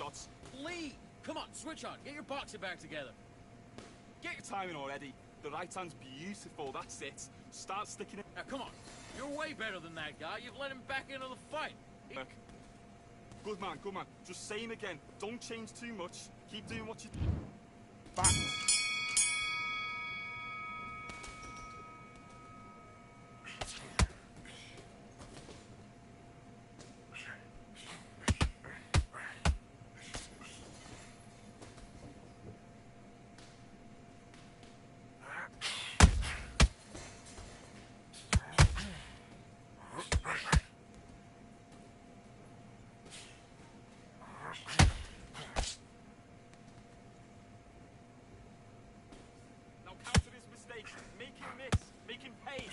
shots. Lee! Come on, switch on. Get your boxing back together. Get your timing already. The right hand's beautiful, that's it. Start sticking it. Now, come on. You're way better than that guy. You've let him back into the fight. Good man, good man. Just same again. Don't change too much. Keep doing what you... Box. Make him miss. Make him pay.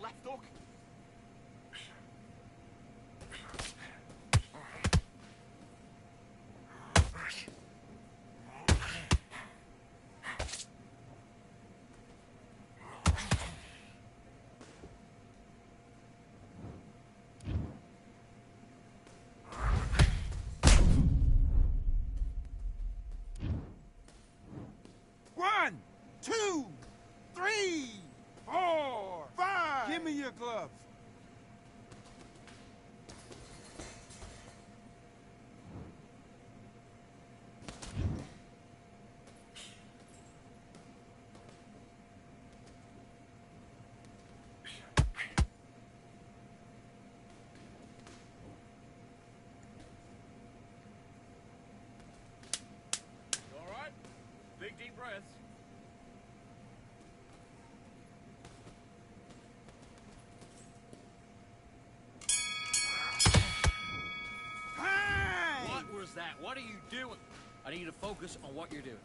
Left hook. One, two, three, 4, 5. Give me your gloves. You all right? Big deep breaths. That? What are you doing? I need you to focus on what you're doing.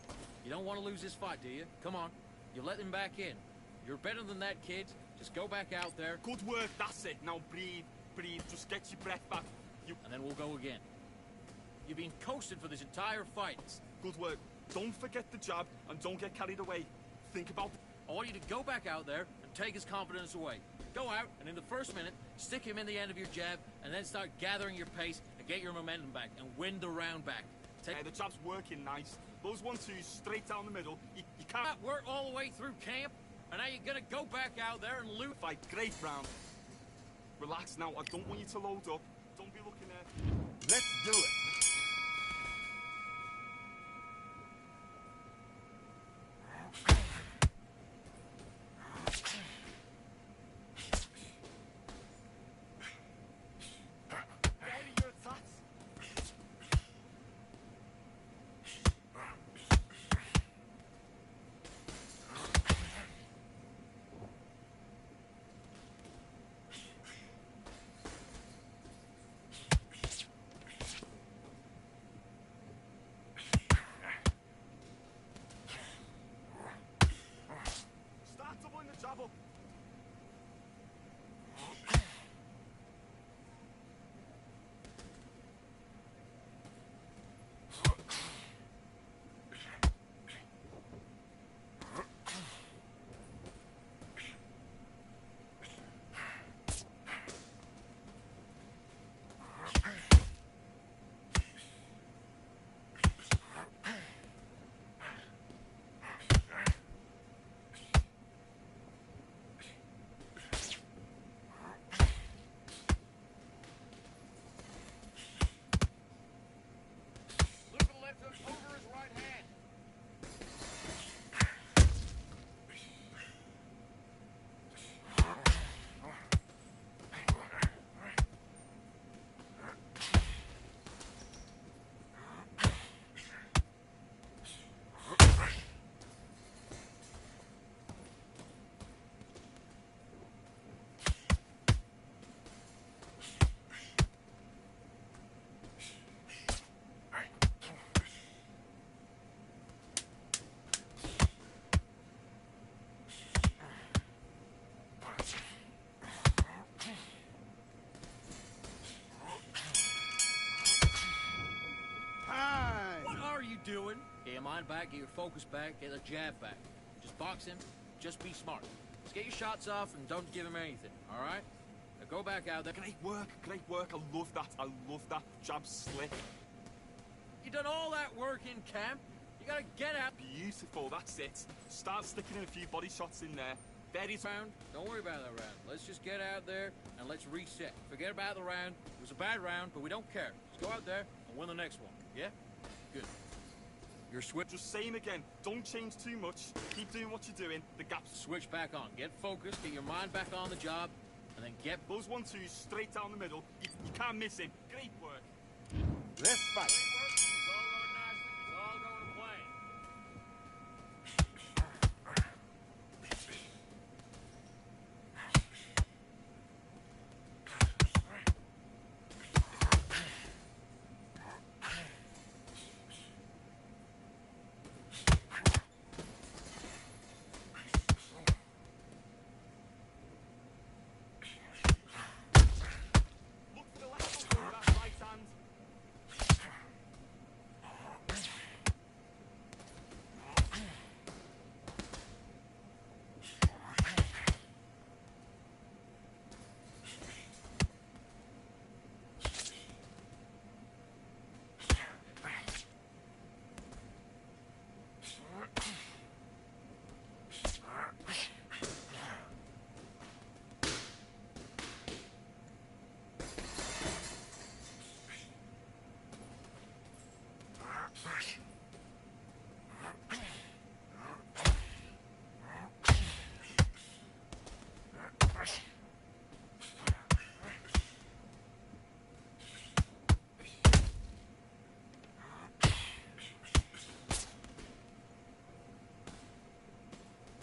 You don't want to lose this fight, do you? Come on. You let him back in. You're better than that, kid. Just go back out there. Good work, that's it. Now breathe, breathe. Just get your breath back. And then we'll go again. You've been coasted for this entire fight. Good work. Don't forget the jab and don't get carried away. Think about... I want you to go back out there and take his confidence away. Go out, and in the first minute, stick him in the end of your jab, and then start gathering your pace and get your momentum back, and win the round back. The jab's working nice. Those 1-2s straight down the middle. You can't... work all the way through camp, and now you're gonna go back out there and loot... Fight, great round. Relax now, I don't want you to load up. Don't be looking there. Let's do it. Get your mind back, get your focus back, get the jab back. Just box him, just be smart. Just get your shots off and don't give him anything, all right? Now go back out there. Great work, great work. I love that. I love that. Jab slick. You done all that work in camp. You gotta get out. Beautiful, that's it. Start sticking in a few body shots in there. Very Round. Don't worry about that round. Let's just get out there and let's reset. Forget about the round. It was a bad round, but we don't care. Just go out there and win the next one. Yeah? Good. You're switch. Just same again. Don't change too much. Keep doing what you're doing. The gaps. Switch back on. Get focused. Get your mind back on the job, and then get Those 1-2s straight down the middle. You can't miss him. Great work. Let's fight. Great work. It's all going nicely. It's all going to plan. Look to the left with that right hand.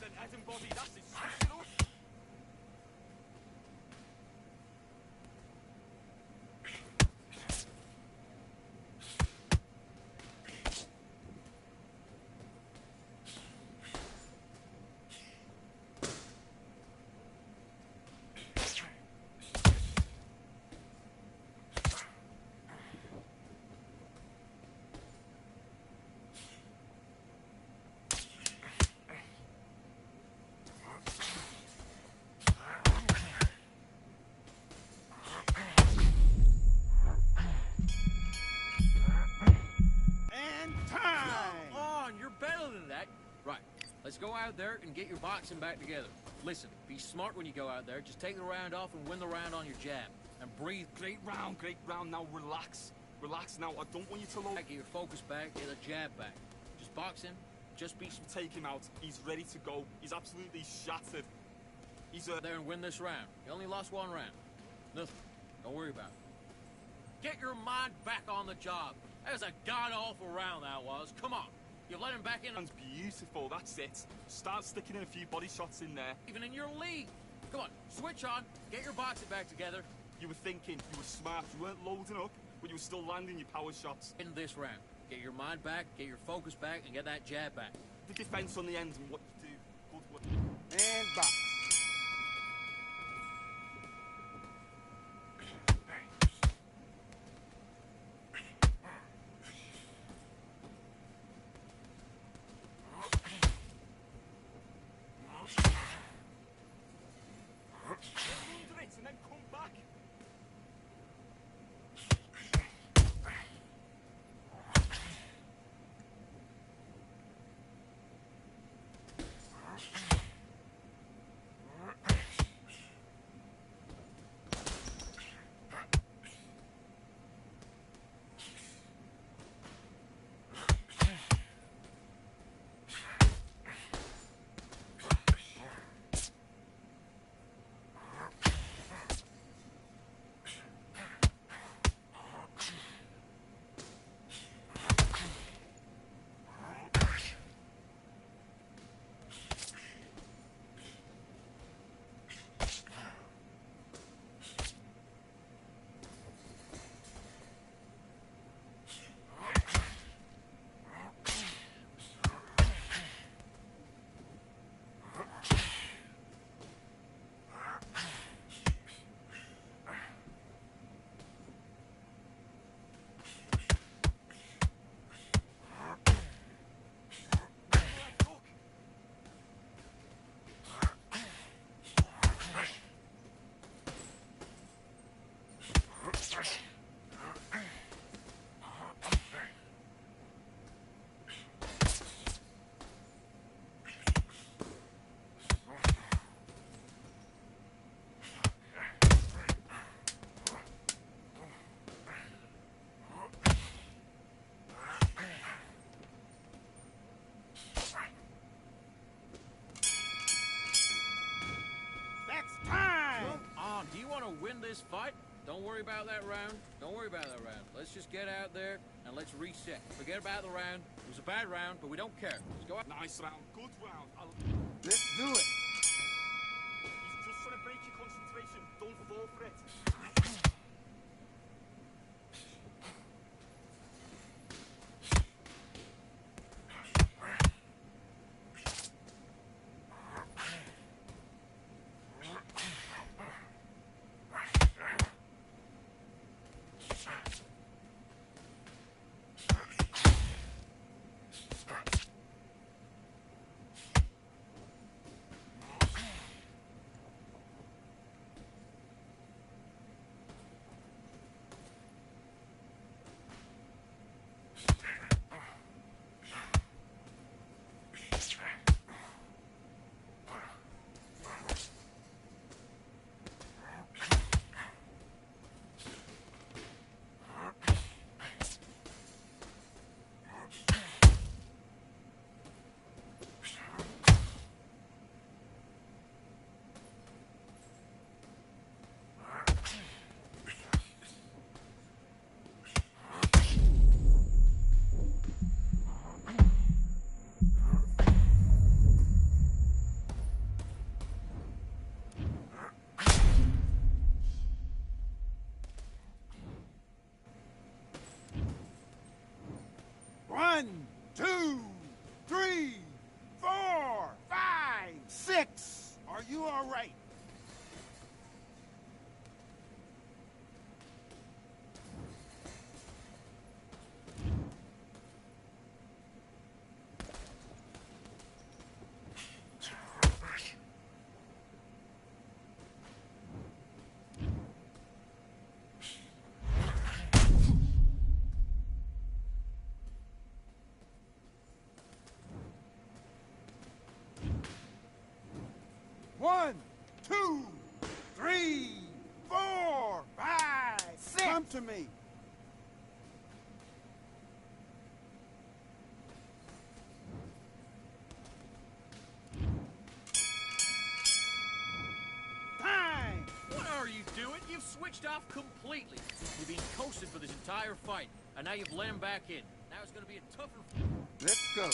Then head and body, that's it. Switch it up. And time. Come on, you're better than that. Right, let's go out there and get your boxing back together. Listen, be smart when you go out there. Just take the round off and win the round on your jab. And breathe. Great round, great round. Now relax. Relax now. I don't want you to low. Get your focus back, get the jab back. Just box him, just be Take him out. He's ready to go. He's absolutely shattered. He's there and win this round. You only lost one round. Nothing. Don't worry about it. Get your mind back on the job. That was a god-awful round, that was. Come on. You let him back in. That's beautiful. That's it. Start sticking in a few body shots in there. Even in your league. Come on, switch on. Get your boxing back together. You were thinking. You were smart. You weren't loading up, but you were still landing your power shots. In this round. Get your mind back, get your focus back, and get that jab back. The defense on the end and what you do. Good work. And box. Under it and then come back. win this fight, don't worry about that round. Don't worry about that round. Let's just get out there and let's reset. Forget about the round. It was a bad round, but we don't care. Let's go out. Nice round, good round. Let's do it. He's just trying to break your concentration. Don't fall for it. One, two, three, 4, 5, 6. Are you all right? One, two, three, 4, 5, 6. Come to me. Time. What are you doing? You've switched off completely. You've been coasted for this entire fight, and now you've let him back in. Now it's going to be a tougher... Let's go.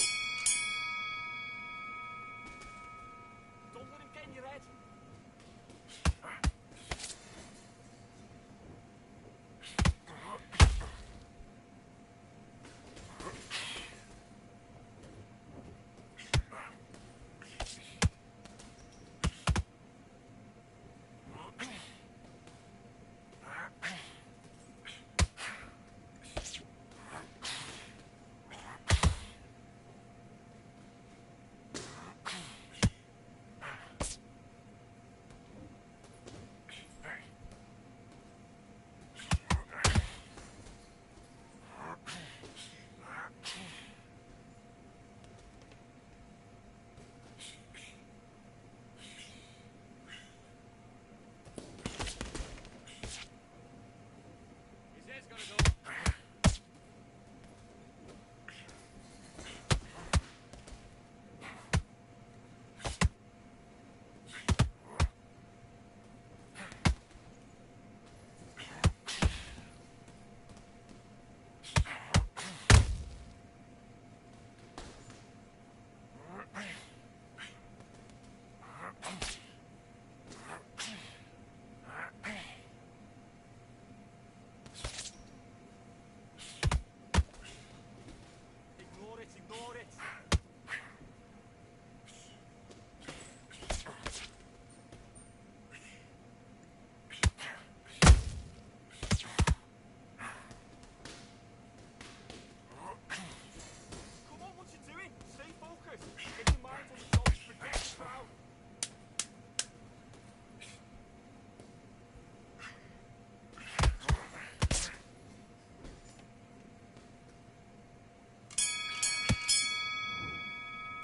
Don't let him get in your head. His head's going to go... Ignore it, ignore it. Come on, what you doing? Stay focused. Get your mind on the goal. Forget the crowd.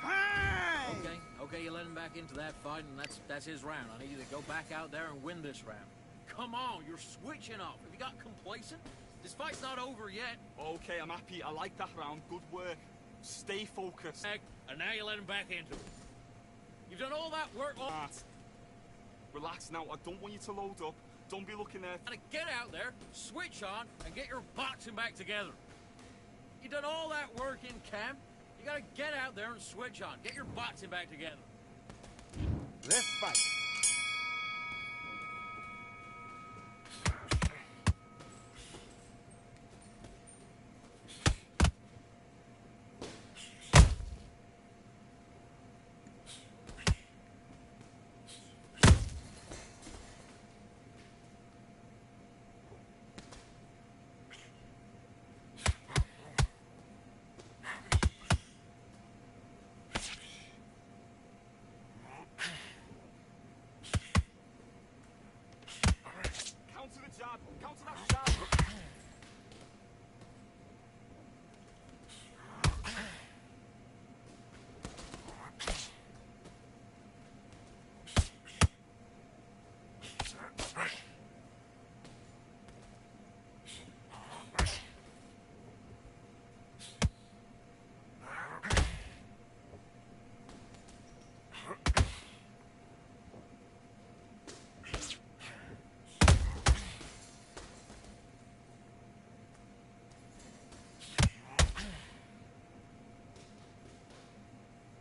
Time. Okay, you let him back into that fight, and that's his round. I need you to go back out there and win this round. Come on, you're switching off. Have you got complacent? This fight's not over yet. Okay, I'm happy. I like that round. Good work. Stay focused. And now you let him back into it. You've done all that work. Relax now. I don't want you to load up. Don't be looking there. Gotta get out there, switch on, and get your boxing back together. You done all that work in camp. You gotta get out there and switch on. Get your boxing back together. Let's fight. Counter the jab. Counter that jab.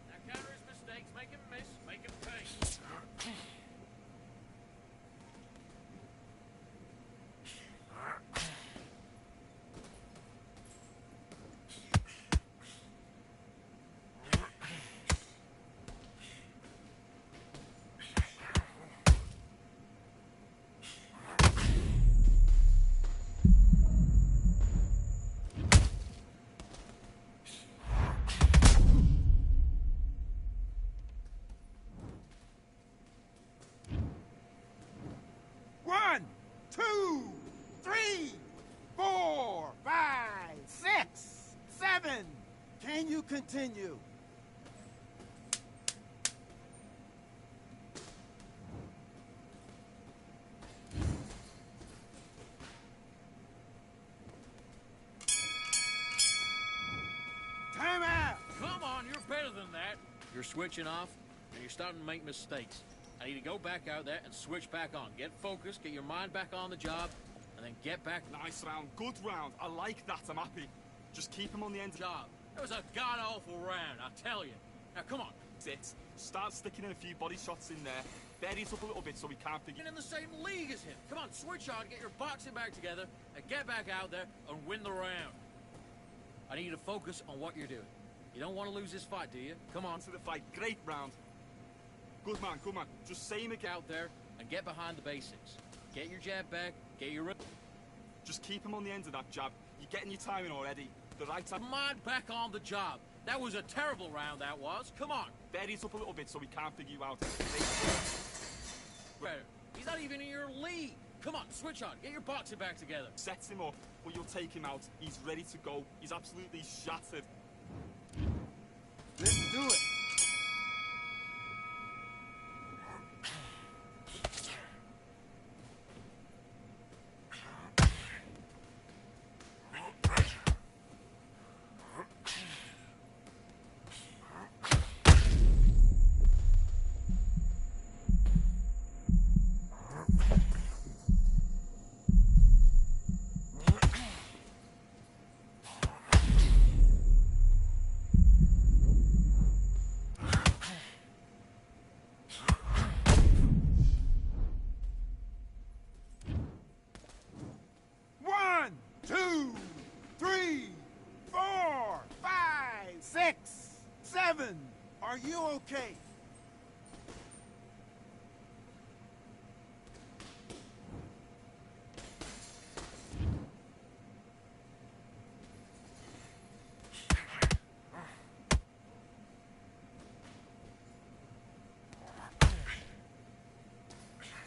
Now counter his mistakes, make him miss, make him pay. One, two, three, 4, 5, 6, 7. Can you continue? Time out. Come on, you're better than that. You're switching off, and you're starting to make mistakes. I need to go back out there and switch back on. Get focused, get your mind back on the job, and then get back. Nice round. Good round. I like that. I'm happy. Just keep him on the end. Job. It was a god-awful round, I tell you. Now, come on. Sit. Start sticking in a few body shots in there. Bury it up a little bit so we can't figure. Get in the same league as him. Come on, switch on, get your boxing back together, and get back out there and win the round. I need you to focus on what you're doing. You don't want to lose this fight, do you? Come on. To the fight. Great round. Good man. Good man. Just same again. Out there and get behind the basics. Get your jab back, get your... Just keep him on the end of that jab. You're getting your timing already. The right time. Mind back on the job. That was a terrible round, that was. Come on. Bury it up a little bit so we can't figure you out. Better. He's not even in your league. Come on, switch on. Get your boxing back together. Sets him up, but you'll take him out. He's ready to go. He's absolutely shattered. Let's do it. One, 2, 3, 4, 5, 6, 7. Are you okay?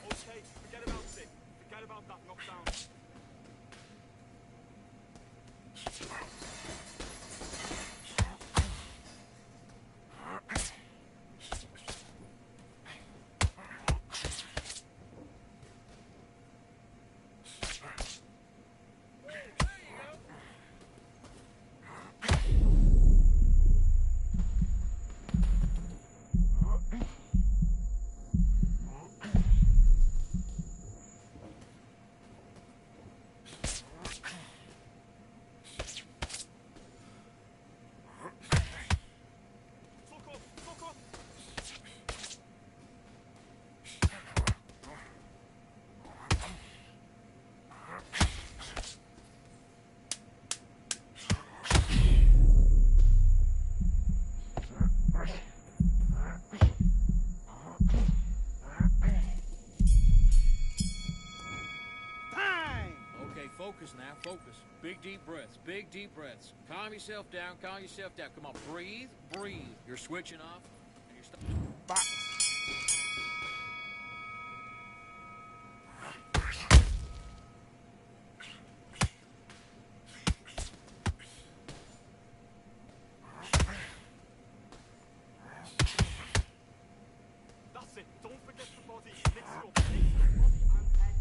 Okay, forget about it. Forget about that knockdown. focus. Big deep breaths, big deep breaths. Calm yourself down, calm yourself down. Come on, breathe, breathe. You're switching off, and you're Box. That's it. Don't forget the body. Mix it up. Mix the body and head.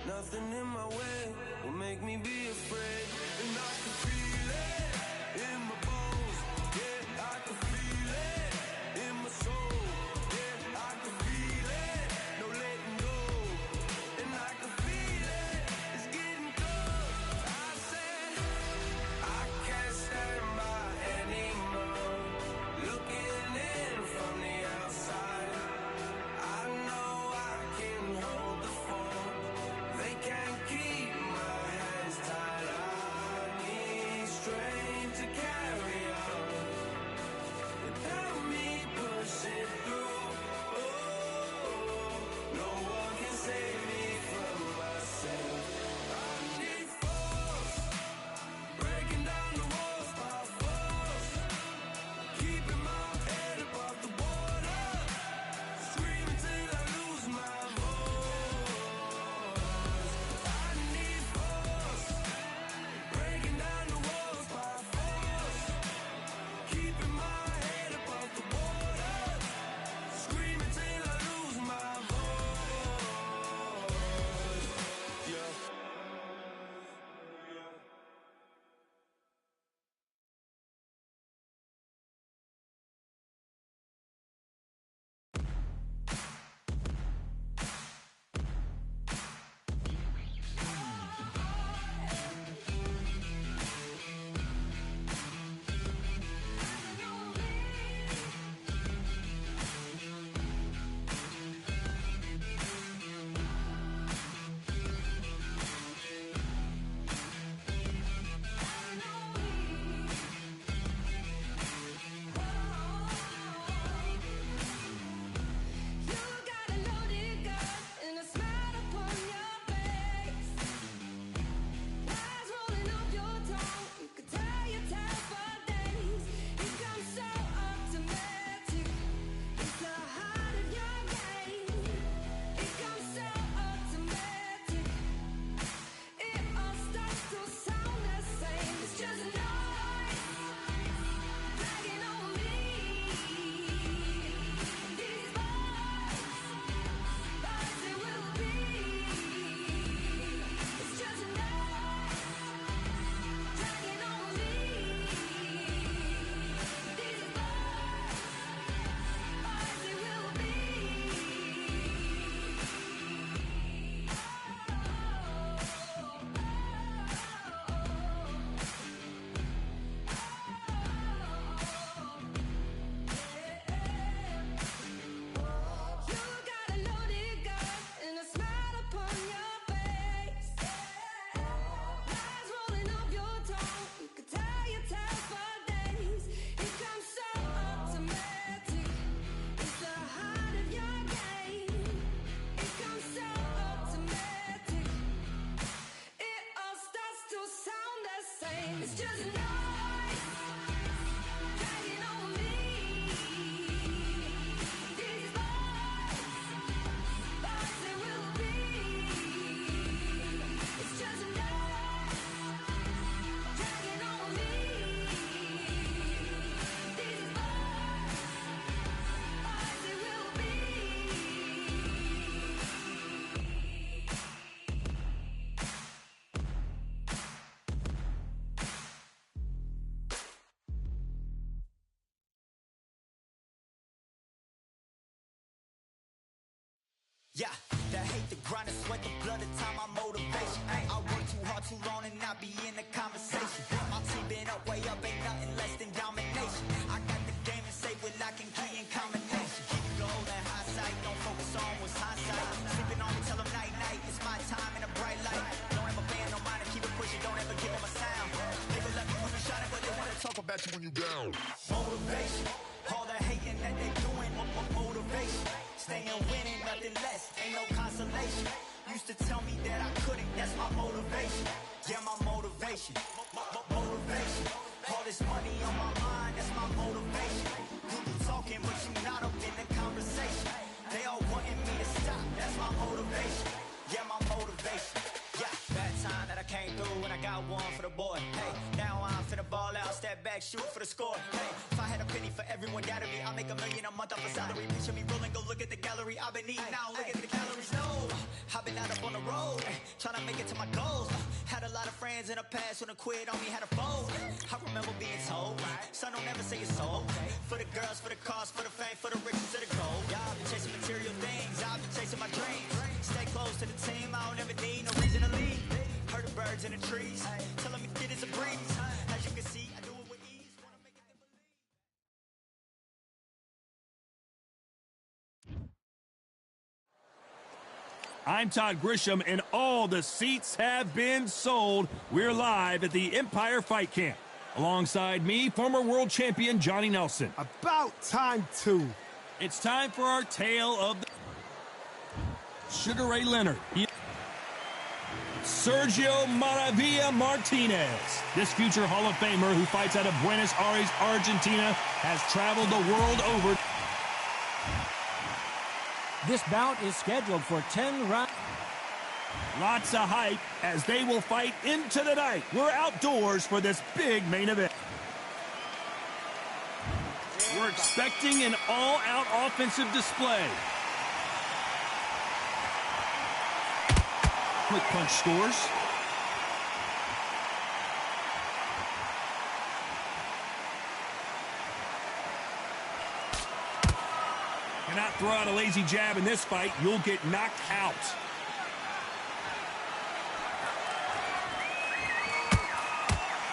Nothing in my way will make me be afraid. And I can feel it in my bones. Yeah, I can feel it in my soul. Yeah, I can feel it, no letting go. And I can feel it, it's getting close. I said, I can't stand by anymore. Looking in from the outside, I know I can hold the phone. They can't keep my hands tied. I need strength to carry on without me pushing through. Oh, no one can save me from myself. I need force, breaking down the walls by force, keeping my head above the water, screaming till I lose my voice. I need force, breaking down the walls by force, keeping my head above the water, screaming till I lose my voice. Yeah. You got a loaded gun and a smile upon your face. Lies rolling off your tongue. You could tell your tale for days. You come so automatic. It's the heart of your game. It comes so automatic. It all starts to sound the same. It's just noise dragging on me. These boys it will be. It's just noise dragging on me. These boys it will be. You got a loaded gun and a smile upon your face. Lies rolling off your tongue. You could tell your tale for days. It comes so automatic. It's the heart of your game. It comes so automatic. It all starts to sound the same. It's just noise dragging on me. These boys it will be. It's just noise dragging on me. These boys it will be. Yeah, that hate, the grind, the sweat, the blood, the time, my motivation. I work too hard, too long, and not be in the conversation. My team been up, way up, ain't nothing less than domination. I got the game and say with lock and key in combination. Keep it gold and high sight, don't focus on what's hindsight. Sleeping on me, tell them night, night, it's my time in a bright light. Don't ever band, no mind, and keep it pushing, don't ever give them a sound. They will let me when you shining, but they wanna talk about you when you down. Motivation, all the hating that they doing, motivation. Staying winning, nothing less, ain't no consolation. Used to tell me that I couldn't, that's my motivation. Yeah, my motivation, motivation. All this money on my mind, that's my motivation. You be talking, but you not up in the conversation. They all wanting me to stop, that's my motivation. Yeah, my motivation. Yeah, that time that I came through and I got one for the boy. Hey, now I'm finna ball out, step back, shoot for the score. Hey, if I had a penny for everyone doubted me. I make $1 million a month off a salary. Picture me rolling, go look at the gallery. I've been eating now, look at the calories. No, I've been out up on the road, trying to make it to my goals. Had a lot of friends in the past when I quit on me, had a fold. I remember being told, son, don't ever say it's so. For the girls, for the cars, for the fame, for the riches, to the gold. Yeah, I've been chasing material things, I've been chasing my dreams. Stay close to the team, I don't ever need no reason to leave. Heard the birds in the trees, telling me it is a breeze. As you can see, I do it with ease. Wanna make it them believe. I'm Todd Grisham, and all the seats have been sold. We're live at the Empire Fight Camp. Alongside me, former world champion Johnny Nelson. About time, too. It's time for our tale of the Sugar Ray Leonard. Sergio Maravilla Martinez. This future Hall of Famer who fights out of Buenos Aires, Argentina, has traveled the world over. This bout is scheduled for 10 rounds. Lots of hype as they will fight into the night. We're outdoors for this big main event. We're expecting an all-out offensive display. Quick punch scores. Cannot throw out a lazy jab in this fight. You'll get knocked out.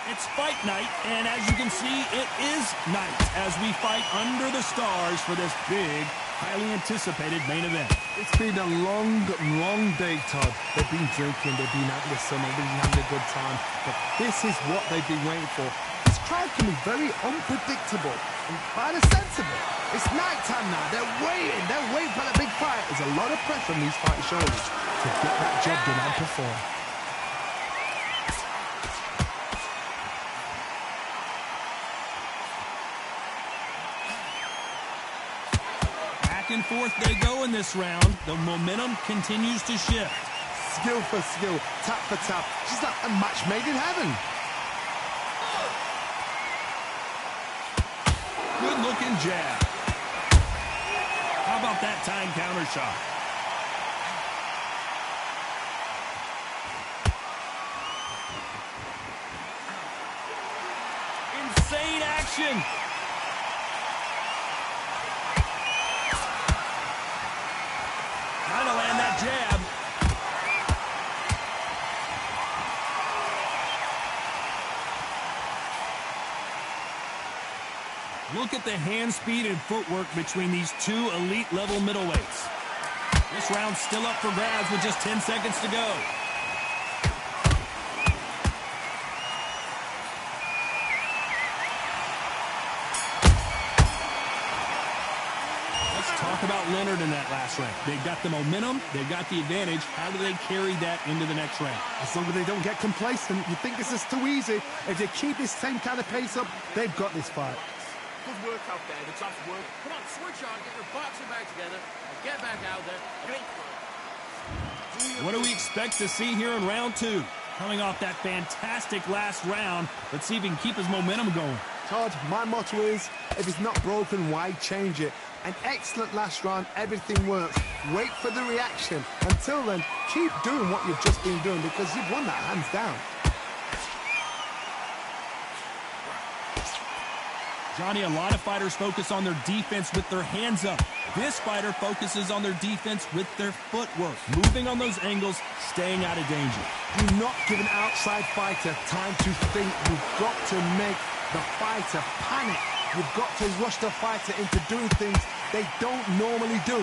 It's fight night, and as you can see, it is night as we fight under the stars for this big, highly anticipated main event. It's been a long, long day, Todd. They've been drinking, they've been out in the sun, they've been having a good time. But this is what they've been waiting for. This crowd can be very unpredictable. And by the sense of it, it's night time now. They're waiting for the big fight. There's a lot of pressure on these fight shoulders to get that job done and perform. Back and forth they go in this round. The momentum continues to shift. Skill for skill, tap for tap. She's like a match made in heaven. Good looking jab. How about that time counter shot? Insane action. Trying to land that jab. Look at the hand speed and footwork between these two elite level middleweights. This round's still up for grabs with just 10 seconds to go. Talk about Leonard in that last round. They've got the momentum, they've got the advantage. How do they carry that into the next round? As long as they don't get complacent, you think this is too easy. If they keep this same kind of pace up, they've got this fight. Good work out there, the job's work. Come on, switch on, get your boxing back together, and get back out there. What do we expect to see here in round two? Coming off that fantastic last round, let's see if he can keep his momentum going. Todd, my motto is, if it's not broken, why change it? An excellent last round, everything works. Wait for the reaction. Until then, keep doing what you've just been doing because you've won that hands down. Johnny, a lot of fighters focus on their defense with their hands up. This fighter focuses on their defense with their footwork, moving on those angles, staying out of danger. Do not give an outside fighter time to think. You've got to make the fighter panic. You've got to rush the fighter into doing things they don't normally do.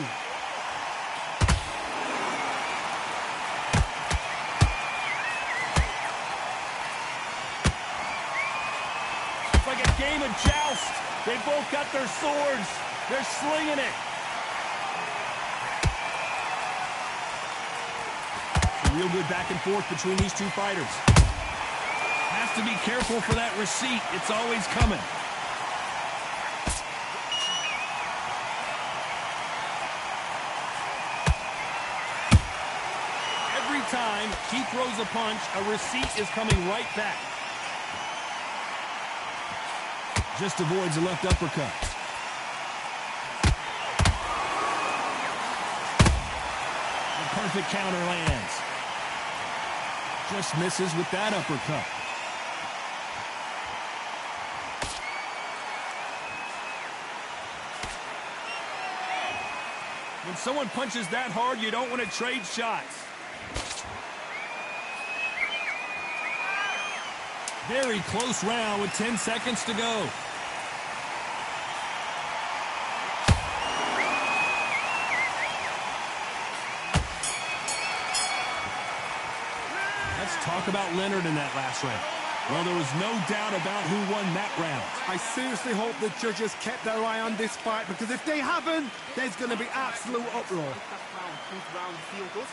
It's like a game of joust. They both got their swords. They're slinging it. A real good back and forth between these two fighters. Has to be careful for that receipt. It's always coming. Every time he throws a punch, a receipt is coming right back. Just avoids a left uppercut. The perfect counter lands. Just misses with that uppercut. When someone punches that hard, you don't want to trade shots. Very close round with 10 seconds to go. Let's talk about Leonard in that last round. Well, there was no doubt about who won that round. I seriously hope the judges kept their eye on this fight, because if they haven't, there's going to be absolute uproar. That round, good round, feel good.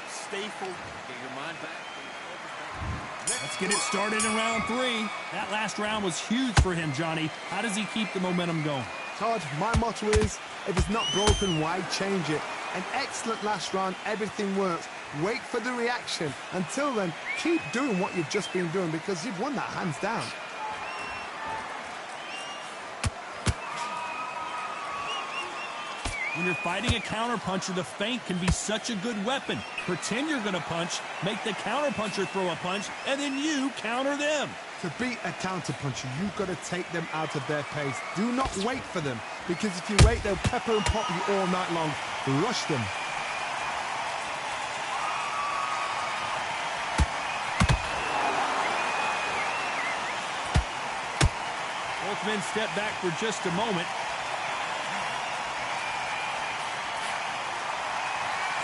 Stay full. Get your mind back. Let's get it started in round 3. That last round was huge for him, Johnny. How does he keep the momentum going? Todd, my motto is, if it's not broken, why change it? An excellent last round, everything works. Wait for the reaction. Until then, keep doing what you've just been doing, because you've won that hands down. When you're fighting a counterpuncher, the feint can be such a good weapon. Pretend you're going to punch, make the counterpuncher throw a punch, and then you counter them. To beat a counterpuncher, you've got to take them out of their pace. Do not wait for them, because if you wait, they'll pepper and pop you all night long. Rush them. Both men step back for just a moment.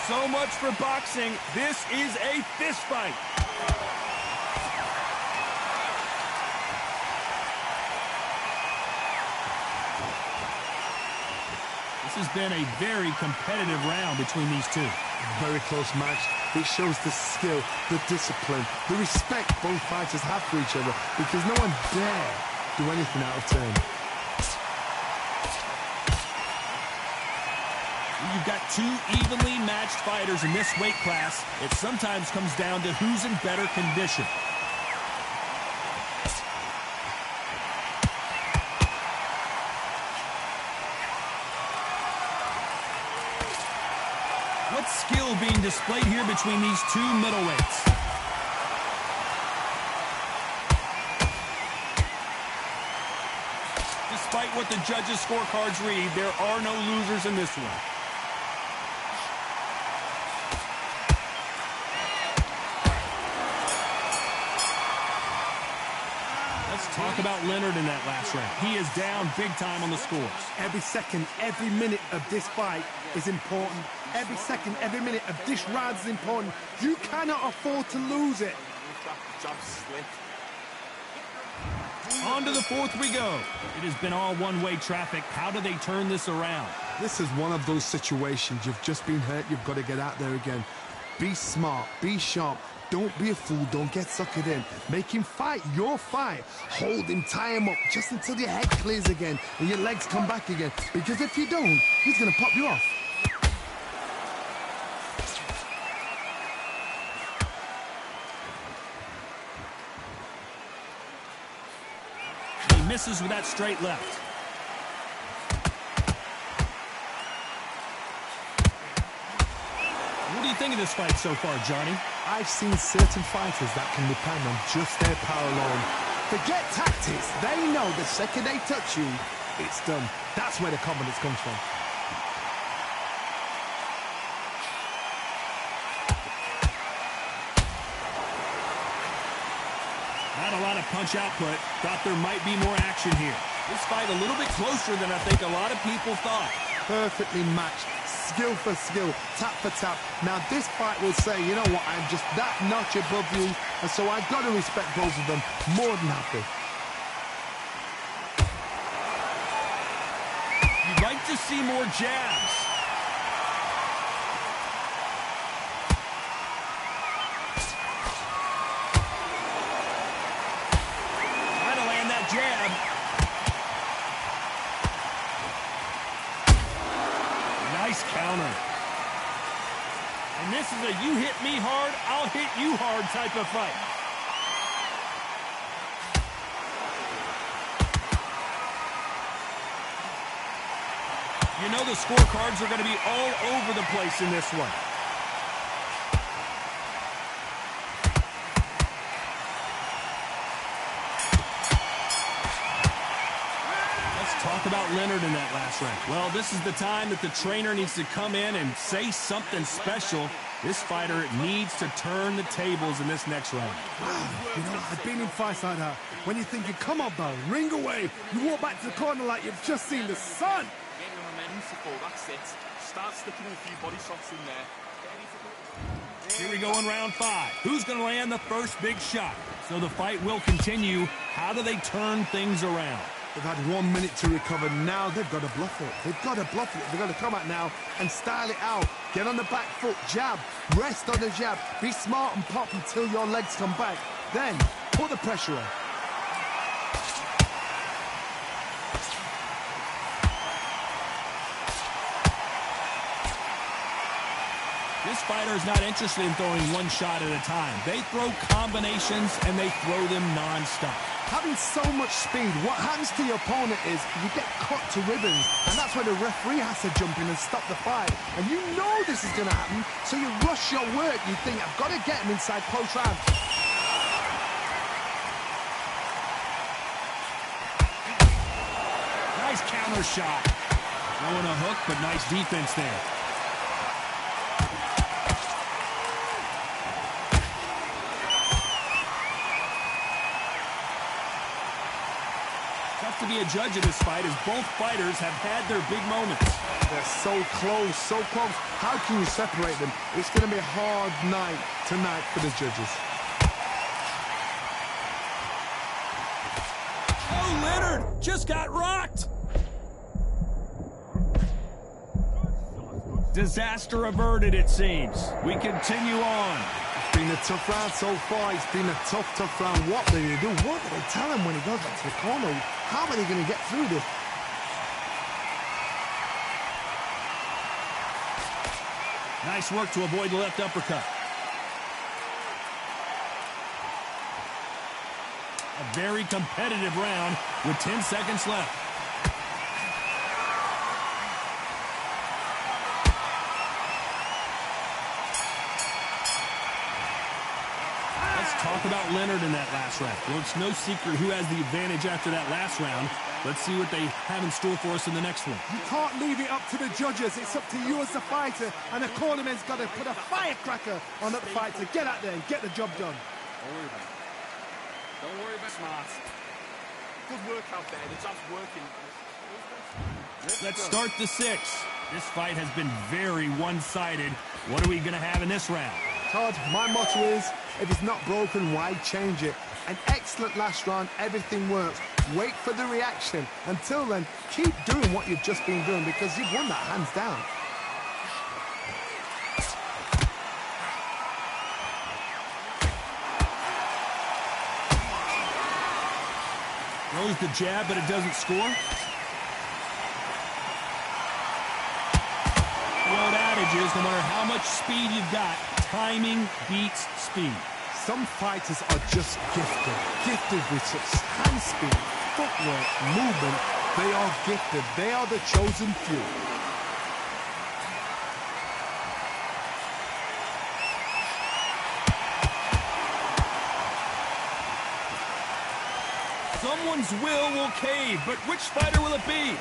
So much for boxing. This is a fist fight. This has been a very competitive round between these two. Very close match. It shows the skill, the discipline, the respect both fighters have for each other, because no one dare do anything out of turn. You've got two evenly matched fighters in this weight class. It sometimes comes down to who's in better condition. What skill being displayed here between these two middleweights? Despite what the judges' scorecards read, there are no losers in this one. Talk about Leonard in that last round. He is down big time on the scores. Every second, every minute of this fight is important. Every second, every minute of this round is important. You cannot afford to lose it. Jab slick. On to the fourth we go. It has been all one-way traffic. How do they turn this around? This is one of those situations. You've just been hurt. You've got to get out there again. Be smart. Be sharp. Don't be a fool. Don't get suckered in. Make him fight your fight. Hold him, tie him up, just until your head clears again and your legs come back again. Because if you don't, he's going to pop you off. He misses with that straight left. What do you think of this fight so far, Johnny? I've seen certain fighters that can depend on just their power alone. Forget tactics. They know the second they touch you, it's done. That's where the confidence comes from. Not a lot of punch output. Thought there might be more action here. This fight a little bit closer than I think a lot of people thought. Perfectly matched. Skill for skill, tap for tap. Now this fight will say, you know what, I'm just that notch above you, and so I've got to respect both of them. More than happy. You'd like to see more jabs. Try to land that jab. Nice counter. And this is a you hit me hard, I'll hit you hard type of fight. You know the scorecards are going to be all over the place in this one. Talk about Leonard in that last round. Well, this is the time that the trainer needs to come in and say something special. This fighter needs to turn the tables in this next round. You know, I've been in fights like that. When you're thinking, come on, Bell, ring away. You walk back to the corner like you've just seen the sun. Get your momentum support, that's it. Start sticking a few body shots in there. Here we go in round 5. Who's going to land the first big shot? So the fight will continue. How do they turn things around? They've had 1 minute to recover. Now they've got to bluff it. They've got to bluff it. They've got to come out now and style it out. Get on the back foot, jab, rest on the jab. Be smart and pop until your legs come back. Then put the pressure on. This fighter is not interested in throwing one shot at a time. They throw combinations and they throw them non-stop. Having so much speed, what happens to your opponent is you get cut to ribbons, and that's where the referee has to jump in and stop the fight. And you know this is going to happen, so you rush your work. You think, I've got to get him inside close round. Nice counter shot. Throwing a hook, but nice defense there. To be a judge of this fight as both fighters have had their big moments. They're so close, so close. How can you separate them? It's going to be a hard night tonight for the judges. Oh, Leonard just got rocked. Disaster averted, it seems. We continue on. It's been a tough round so far. It's been a tough round. What do they do? What do they tell him when he goes back to the corner? How are they going to get through this? Nice work to avoid the left uppercut. A very competitive round with 10 seconds left. Talk about Leonard in that last round. Well, it's no secret who has the advantage after that last round. Let's see what they have in store for us in the next one. You can't leave it up to the judges. It's up to you as the fighter, and the cornerman's got to put a firecracker on that fighter. Get out there and get the job done. Don't worry about it. Don't worry about Smart. Good work out there. The job's working. Let's start the 6. This fight has been very one-sided. What are we going to have in this round? Todd, my motto is, if it's not broken, why change it? An excellent last round, everything works. Wait for the reaction. Until then, keep doing what you've just been doing because you've won that hands down. Throws the jab, but it doesn't score. The old adage is, no matter how much speed you've got, timing beats speed. Some fighters are just gifted with such hand speed, footwork, movement. They are gifted. They are the chosen few. Someone's will cave, but which fighter will it be?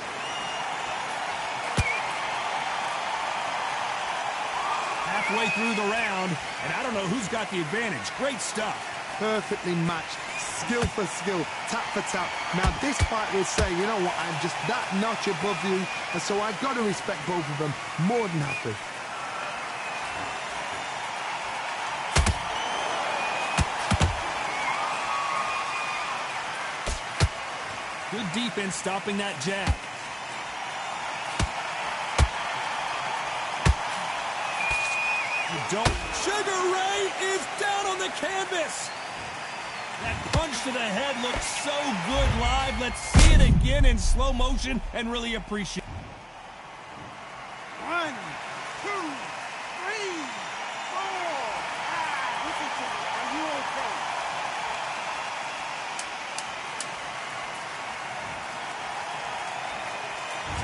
Halfway through the round, and I don't know who's got the advantage. Great stuff. Perfectly matched, skill for skill, tap for tap. Now this fight will say, you know what, I'm just that notch above you, and so I've got to respect both of them more than happy. Good defense stopping that jab. Sugar Ray is down on the canvas. That punch to the head looks so good live. Let's see it again in slow motion and really appreciate it. 1, 2, 3, 4. Listen to me. Are you okay?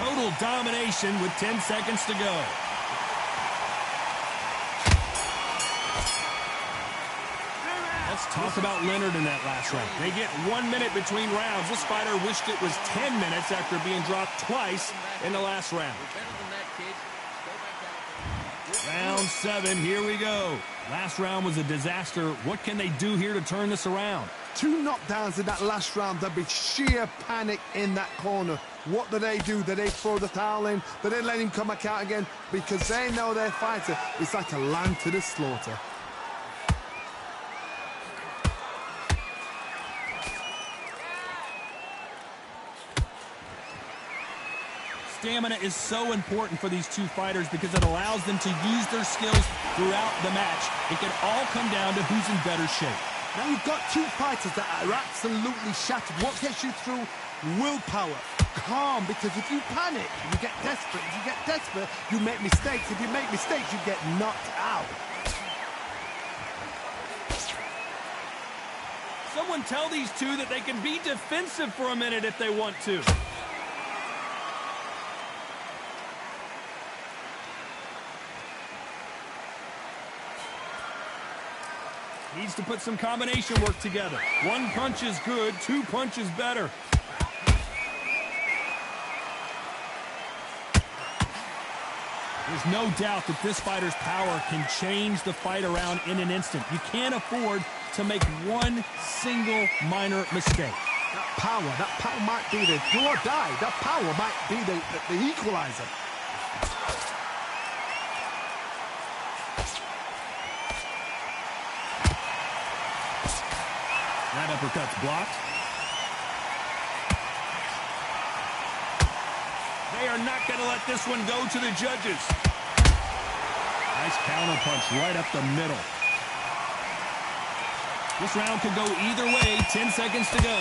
Total dominance. combination with 10 seconds to go. Let's talk about Leonard in that last round. They get 1 minute between rounds. This fighter wished it was 10 minutes after being dropped twice in the last round. Round 7, here we go. Last round was a disaster. What can they do here to turn this around? 2 knockdowns in that last round. There'd be sheer panic in that corner. What do? Do they throw the towel in? Do they let him come back out again? Because they know their fighter is like a lamb to the slaughter. Stamina is so important for these two fighters because it allows them to use their skills throughout the match. It can all come down to who's in better shape. Now you've got two fighters that are absolutely shattered. What gets you through? Willpower. Calm, because if you panic, you get desperate. If you get desperate, you make mistakes. If you make mistakes, you get knocked out. Someone tell these two that they can be defensive for a minute if they want to. Needs to put some combination work together. 1 punch is good, 2 punches better. There's no doubt that this fighter's power can change the fight around in an instant. You can't afford to make one single minor mistake. That power might be the do or die. That power might be the equalizer. That uppercut's blocked. They are not going to let this one go to the judges. Nice counter punch right up the middle. This round could go either way. 10 seconds to go.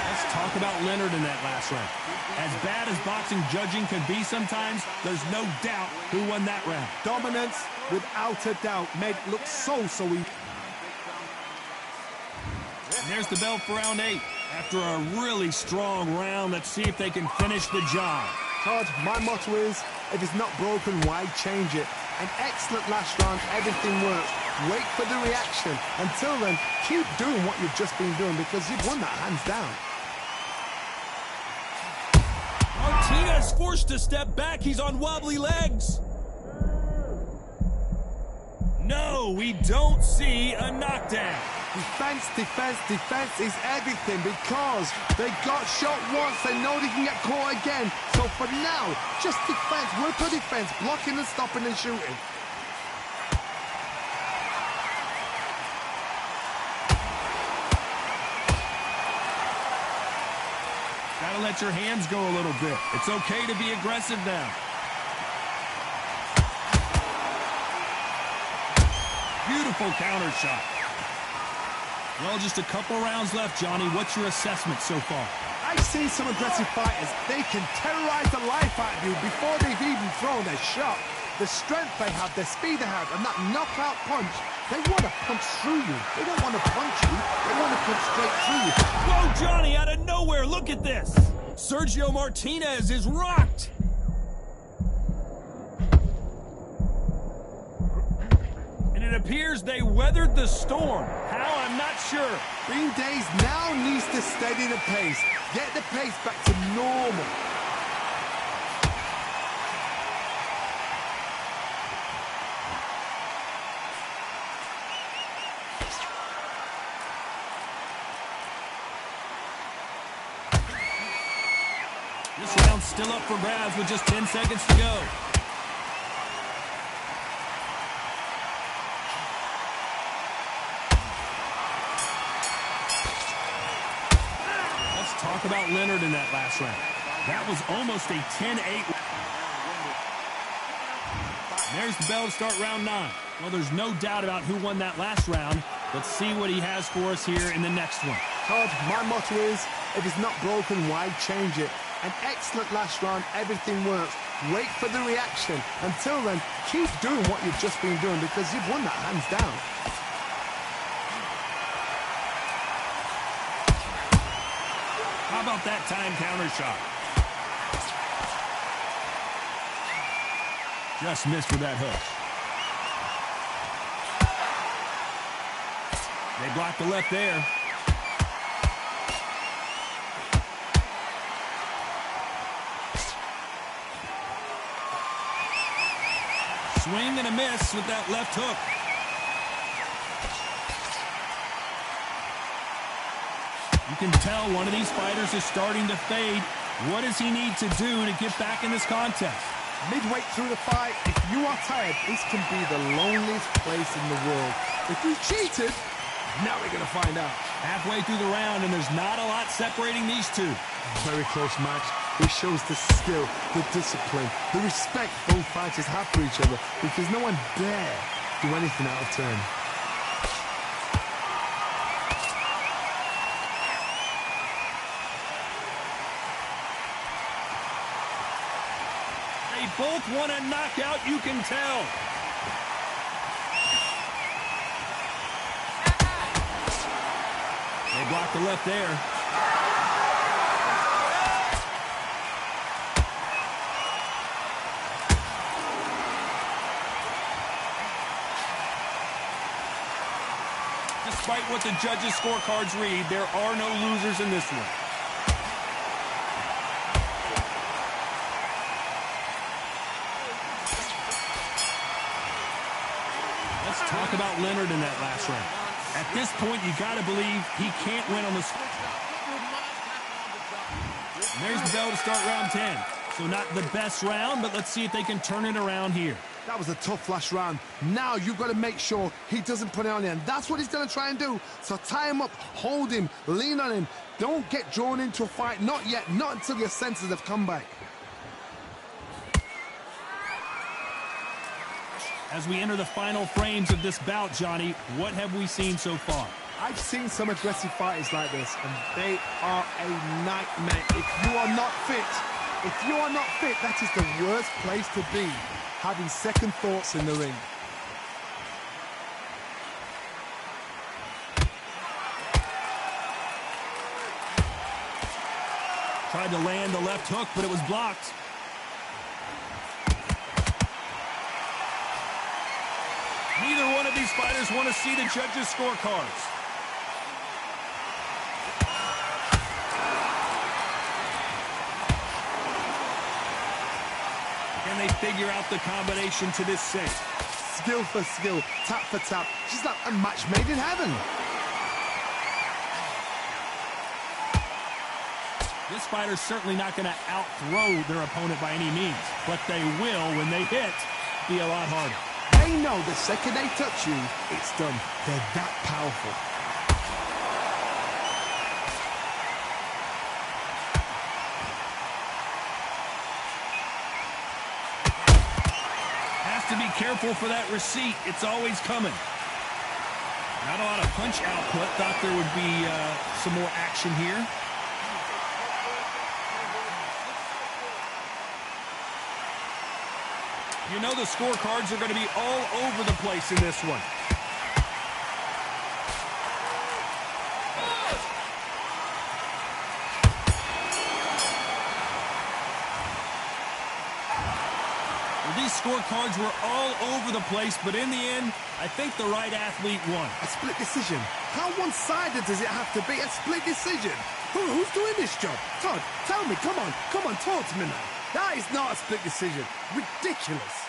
Let's talk about Leonard in that last round. As bad as boxing judging can be sometimes, there's no doubt who won that round. Dominance, without a doubt, made it look so easy. And there's the bell for round 8. After a really strong round, let's see if they can finish the job. Todd, my motto is, if it's not broken, why change it? An excellent last round, everything works. Wait for the reaction. Until then, keep doing what you've just been doing because you've won that hands down. Martinez forced to step back. He's on wobbly legs. No, we don't see a knockdown. Defense is everything because they got shot once. They know they can get caught again. So for now, just defense, work on defense, blocking and stopping and shooting. Gotta let your hands go a little bit. It's okay to be aggressive now. Beautiful counter shot. Well, just a couple rounds left, Johnny. What's your assessment so far? I've seen some aggressive fighters. They can terrorize the life out of you before they've even thrown their shot. The strength they have, the speed they have, and that knockout punch, they want to punch through you. They don't want to punch you. They want to punch straight through you. Whoa, Johnny, out of nowhere. Look at this. Sergio Martinez is rocked. And it appears they weathered the storm. How? I'm not sure. Green Days now needs to steady the pace. Get the pace back to normal. This round's still up for grabs with just 10 seconds to go. Let's talk about Leonard in that last round. That was almost a 10-8. There's the bell to start round 9. Well, there's no doubt about who won that last round. Let's see what he has for us here in the next one. Todd, my motto is, if it's not broken, why change it? An excellent last round. Everything works. Wait for the reaction. Until then, keep doing what you've just been doing because you've won that hands down. How about that time counter shot? Just missed with that hook. They blocked the left there. Swing and a miss with that left hook. You can tell one of these fighters is starting to fade. What does he need to do to get back in this contest? Midway through the fight, if you are tired, this can be the loneliest place in the world. If you cheated, now we're going to find out. Halfway through the round, and there's not a lot separating these two. Very close match. It shows the skill, the discipline, the respect both fighters have for each other because no one dare do anything out of turn. They both want a knockout, you can tell. They blocked the left there. Despite what the judges' scorecards read, there are no losers in this one. Let's talk about Leonard in that last round. At this point, you got to believe he can't win on the spot. There's the bell to start round 10. So not the best round, but let's see if they can turn it around here. That was a tough last round. Now you've got to make sure he doesn't put it on you, and that's what he's going to try and do. So tie him up, hold him, lean on him. Don't get drawn into a fight. Not yet. Not until your senses have come back. As we enter the final frames of this bout, Johnny, what have we seen so far? I've seen some aggressive fighters like this, and they are a nightmare. If you are not fit, that is the worst place to be, having second thoughts in the ring. Tried to land the left hook, but it was blocked. Neither one of these fighters want to see the judges' scorecards. Can they figure out the combination to this cinch? Skill for skill, tap for tap, just like a match made in heaven. This fighter's certainly not going to out-throw their opponent by any means, but they will, when they hit, be a lot harder. They know the second they touch you, it's done. They're that powerful. Has to be careful for that receipt. It's always coming. Not a lot of punch output. Thought there would be some more action here. You know the scorecards are going to be all over the place in this one. Well, these scorecards were all over the place, but in the end, I think the right athlete won. A split decision. How one-sided does it have to be? A split decision. Who's doing this job? Todd, tell me. Come on, talk to me now. That is not a split decision. Ridiculous.